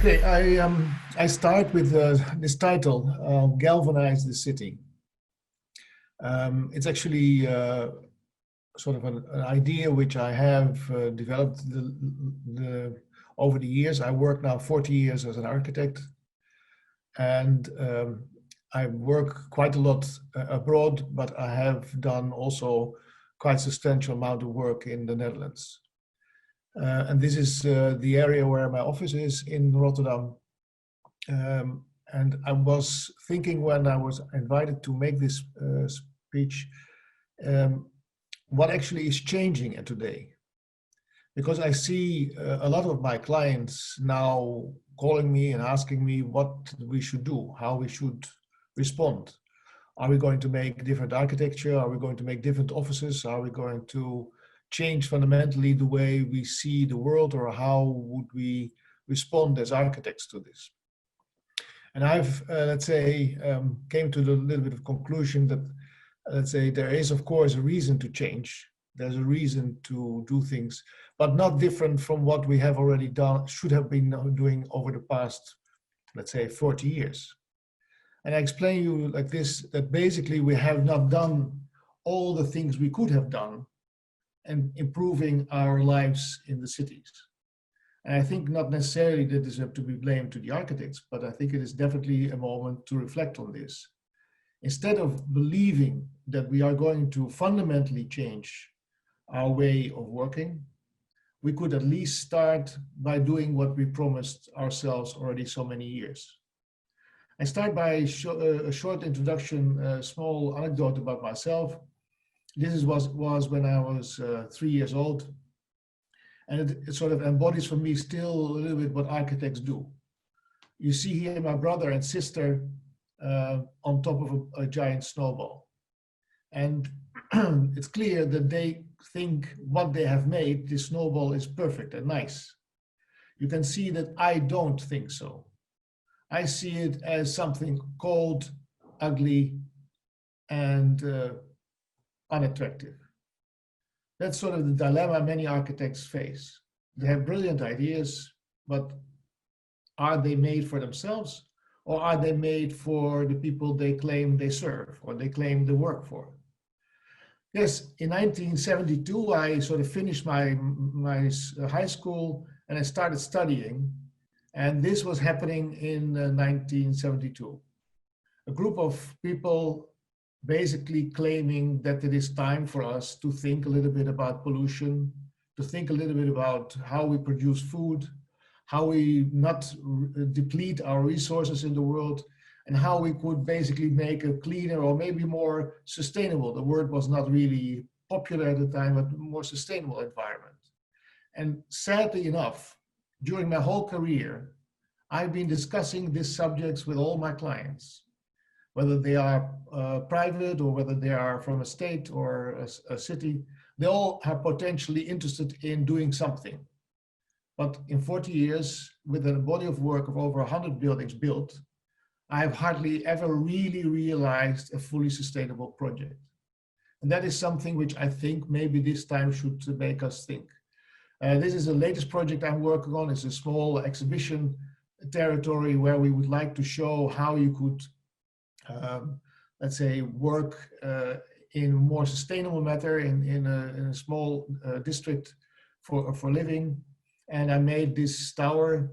Okay, I start with this title, "Galvanize the City." It's actually sort of an idea which I have developed over the years. I work now 40 years as an architect, and I work quite a lot abroad, but I have done also quite substantial amount of work in the Netherlands. And this is the area where my office is in Rotterdam. And I was thinking when I was invited to make this speech, what actually is changing today. Because I see a lot of my clients now calling me and asking me what we should do, how we should respond. Are we going to make different architecture? Are we going to make different offices? Are we going to change fundamentally the way we see the world, or how would we respond as architects to this? And I've, let's say, came to the little bit of conclusion that, let's say, there is, of course, a reason to change. There's a reason to do things, but not different from what we have already done, should have been doing over the past, let's say, 40 years. And I explain you like this, that basically we have not done all the things we could have done and improving our lives in the cities. And I think not necessarily that this is to be blamed to the architects, but I think it is definitely a moment to reflect on this. Instead of believing that we are going to fundamentally change our way of working, we could at least start by doing what we promised ourselves already so many years. I start by a short introduction, a small anecdote about myself. This was when I was 3 years old. And it sort of embodies for me still a little bit what architects do. You see here my brother and sister on top of a giant snowball. And it's clear that they think what they have made, this snowball, is perfect and nice. You can see that I don't think so. I see it as something cold, ugly, and unattractive. That's sort of the dilemma many architects face. They have brilliant ideas, but are they made for themselves, or are they made for the people they claim they serve, or they claim they work for? Yes, in 1972, I sort of finished my high school and I started studying. And this was happening in 1972. A group of people basically claiming that it is time for us to think a little bit about pollution, to think a little bit about how we produce food, how we not deplete our resources in the world, and how we could basically make a cleaner or maybe more sustainable, the word was not really popular at the time, but more sustainable environment. And sadly enough, during my whole career, I've been discussing these subjects with all my clients, whether they are private or whether they are from a state or a city. They all are potentially interested in doing something. But in 40 years, with a body of work of over 100 buildings built, I have hardly ever really realized a fully sustainable project. And that is something which I think maybe this time should make us think. This is the latest project I'm working on. It's a small exhibition territory where we would like to show how you could, let's say, work in a more sustainable manner in a small district for living. And I made this tower.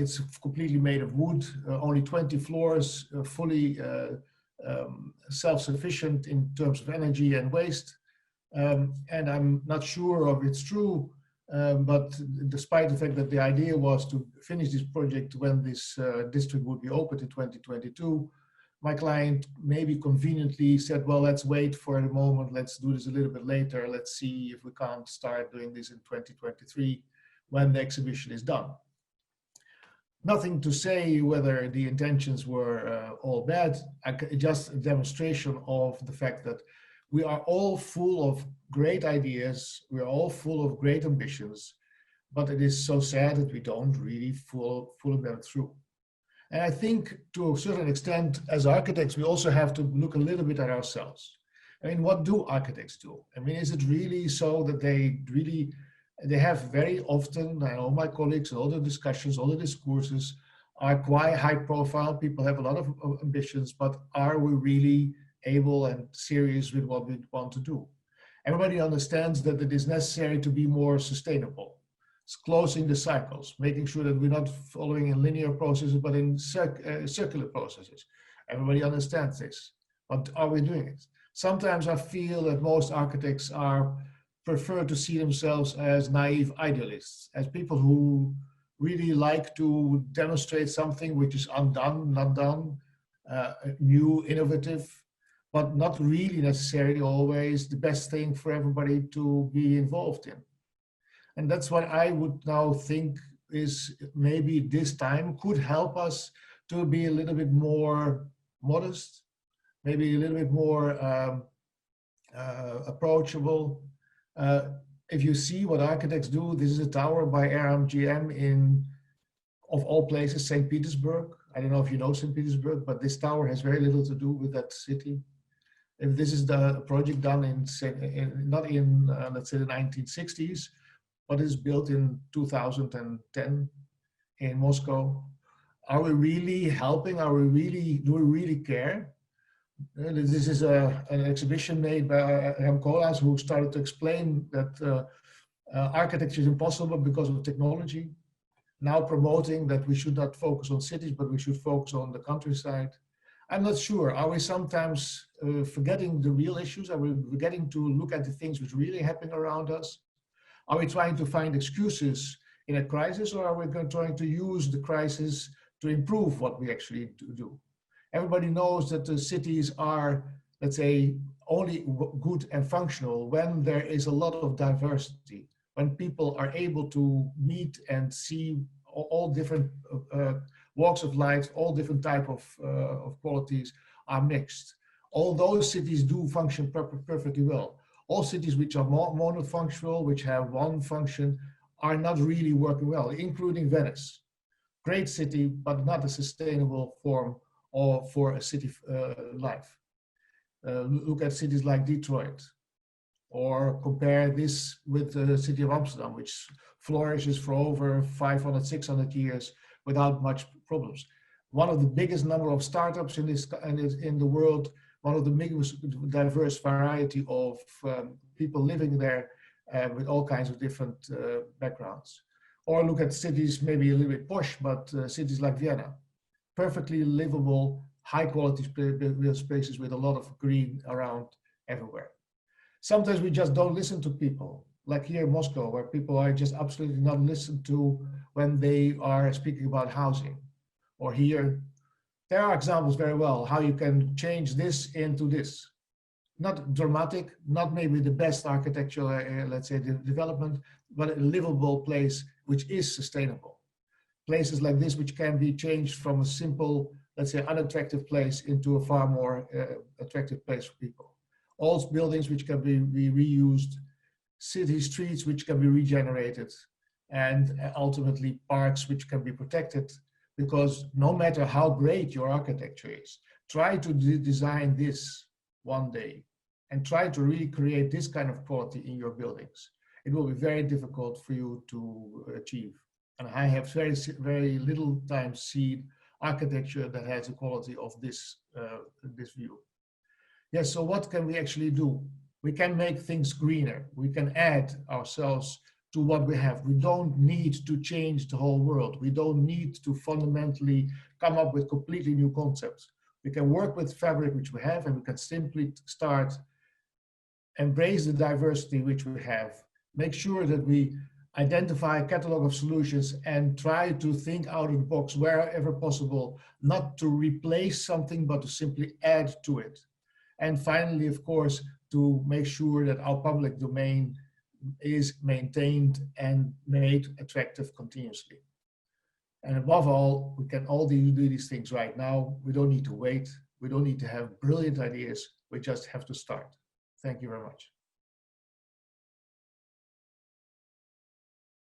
It's completely made of wood, only 20 floors, fully self-sufficient in terms of energy and waste. And I'm not sure if it's true, but despite the fact that the idea was to finish this project when this district would be opened in 2022, my client maybe conveniently said, well, let's wait for a moment, let's do this a little bit later, let's see if we can't start doing this in 2023 when the exhibition is done. Nothing to say whether the intentions were all bad, just a demonstration of the fact that we are all full of great ideas, we are all full of great ambitions, but it is so sad that we don't really follow them through. And I think to a certain extent, as architects, we also have to look a little bit at ourselves. I mean, what do architects do? I mean, is it really so that they really They have very often, and all my colleagues, all the discussions, all the discourses are quite high profile. People have a lot of ambitions, but are we really able and serious with what we want to do? Everybody understands that it is necessary to be more sustainable. It's closing the cycles, making sure that we're not following in linear processes, but in circular processes. Everybody understands this, but are we doing it? Sometimes I feel that most architects prefer to see themselves as naive idealists, as people who really like to demonstrate something which is undone, not done, new, innovative, but not really necessarily always the best thing for everybody to be involved in. And that's what I would now think is maybe this time could help us to be a little bit more modest, maybe a little bit more approachable. If you see what architects do, this is a tower by RMGM in, of all places, St. Petersburg. I don't know if you know St. Petersburg, but this tower has very little to do with that city. If this is the project done not in, let's say, the 1960s, but is built in 2010 in Moscow, are we really helping? Do we really care? This is an exhibition made by Remkolas, who started to explain that architecture is impossible because of technology, now promoting that we should not focus on cities, but we should focus on the countryside. I'm not sure. Are we sometimes forgetting the real issues? Are we forgetting to look at the things which are really happening around us? Are we trying to find excuses in a crisis, or are we trying to use the crisis to improve what we actually do? Everybody knows that the cities are, let's say, only good and functional when there is a lot of diversity, when people are able to meet and see all different walks of life, all different type of qualities are mixed. All those cities do function perfectly well. All cities which are monofunctional, which have one function, are not really working well, including Venice. Great city, but not a sustainable form or for a city life. Look at cities like Detroit, or compare this with the city of Amsterdam, which flourishes for over 500, 600 years without much problems. One of the biggest number of startups in the world, one of the biggest diverse variety of people living there with all kinds of different backgrounds. Or look at cities, maybe a little bit posh, but cities like Vienna. Perfectly livable, high quality spaces with a lot of green around everywhere. Sometimes we just don't listen to people, like here in Moscow, where people are just absolutely not listened to when they are speaking about housing. Or here, there are examples very well how you can change this into this. Not dramatic, not maybe the best architectural, let's say, development, but a livable place which is sustainable. Places like this which can be changed from a simple, let's say, unattractive place into a far more attractive place for people. All buildings which can be reused, city streets which can be regenerated, and ultimately parks which can be protected, because no matter how great your architecture is, try to design this one day and try to recreate this kind of quality in your buildings. It will be very difficult for you to achieve. And I have very little time seen architecture that has the quality of this view. Yes, so what can we actually do? We can make things greener. We can add ourselves to what we have. We don't need to change the whole world. We don't need to fundamentally come up with completely new concepts. We can work with fabric which we have, and we can simply start embrace the diversity which we have. Make sure that we identify a catalog of solutions and try to think out of the box wherever possible, not to replace something, but to simply add to it. And finally, of course, to make sure that our public domain is maintained and made attractive continuously. And above all, we can all do these things right now. We don't need to wait. We don't need to have brilliant ideas. We just have to start. Thank you very much.